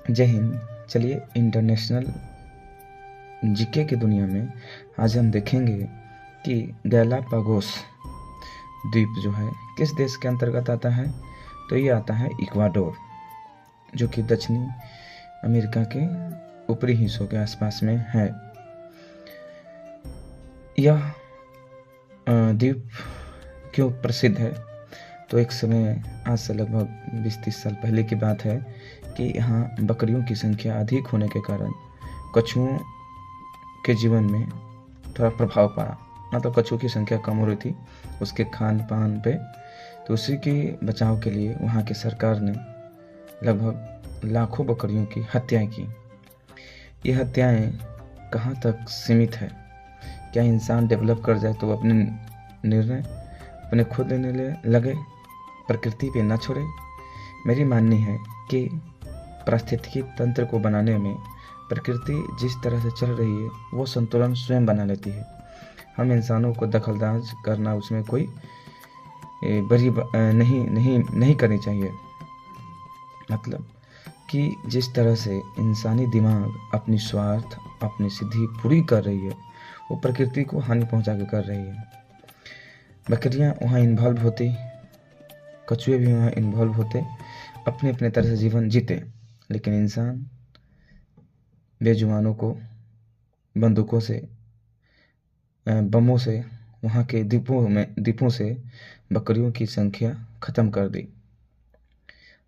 जय हिंद। चलिए international GK की दुनिया में आज हम देखेंगे कि गैलापागोस द्वीप जो है किस देश के अंतर्गत आता है। तो ये आता है इक्वाडोर, जो कि दक्षिणी अमेरिका के ऊपरी हिस्सों के आसपास में है। यह द्वीप क्यों प्रसिद्ध है? तो एक समय, आज से लगभग 20-30 साल पहले की बात है कि यहाँ बकरियों की संख्या अधिक होने के कारण कछुओं के जीवन में थोड़ा प्रभाव पड़ा। मतलब कछुओं की संख्या कम हो रही थी उसके खान पान पे। तो उसी के बचाव के लिए वहाँ की सरकार ने लगभग लाखों बकरियों की हत्याएं की। ये हत्याएं कहाँ तक सीमित है? क्या इंसान डेवलप कर जाए तो अपने निर्णय अपने खुद लेने लगे, प्रकृति पे न छोड़े? मेरी माननी है कि पारिस्थितिकी तंत्र को बनाने में प्रकृति जिस तरह से चल रही है वो संतुलन स्वयं बना लेती है। हम इंसानों को दखलंदाज करना उसमें कोई बड़ी नहीं करनी चाहिए। मतलब कि जिस तरह से इंसानी दिमाग अपनी स्वार्थ, अपनी सिद्धि पूरी कर रही है, वो प्रकृति को हानि पहुंचा के कर रही है। बकरियां वहाँ इन्वॉल्व होती, कछुए भी वहाँ इन्वॉल्व होते, अपने अपने तरह से जीवन जीते, लेकिन इंसान बेजुबानों को बंदूकों से, बमों से, वहाँ के द्वीपों से बकरियों की संख्या ख़त्म कर दी।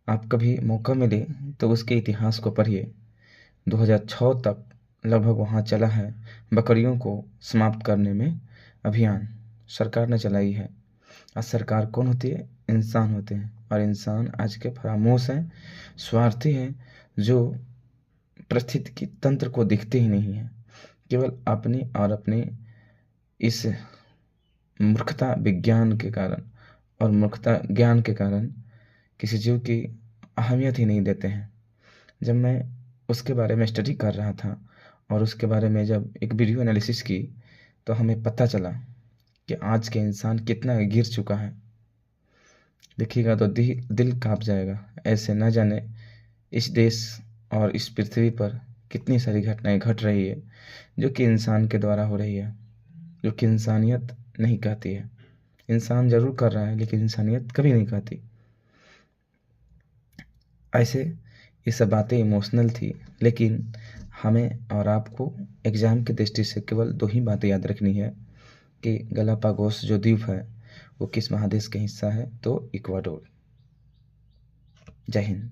आप कभी मौका मिले तो उसके इतिहास को पढ़िए। 2006 तक लगभग वहाँ चला है बकरियों को समाप्त करने में अभियान सरकार ने चलाई है। आज सरकार कौन होती है? इंसान होते हैं, और इंसान आज के फरामोश हैं, स्वार्थी हैं, जो पारिस्थितिकी तंत्र को दिखते ही नहीं है। केवल अपनी और अपने इस मूर्खता विज्ञान के कारण और मूर्खता ज्ञान के कारण किसी जीव की अहमियत ही नहीं देते हैं। जब मैं उसके बारे में स्टडी कर रहा था और उसके बारे में जब एक वीडियो एनालिसिस की, तो हमें पता चला कि आज के इंसान कितना गिर चुका है। देखिएगा तो दिल कांप जाएगा। ऐसे न जाने इस देश और इस पृथ्वी पर कितनी सारी घटनाएं घट रही है जो कि इंसान के द्वारा हो रही है, जो कि इंसानियत नहीं कहती है। इंसान जरूर कर रहा है लेकिन इंसानियत कभी नहीं कहती। ऐसे ये सब बातें इमोशनल थी, लेकिन हमें और आपको एग्ज़ाम की दृष्टि से केवल 2 ही बातें याद रखनी है कि गैलापागोस जो द्वीप है वो किस महादेश का हिस्सा है? तो इक्वाडोर। जय हिंद।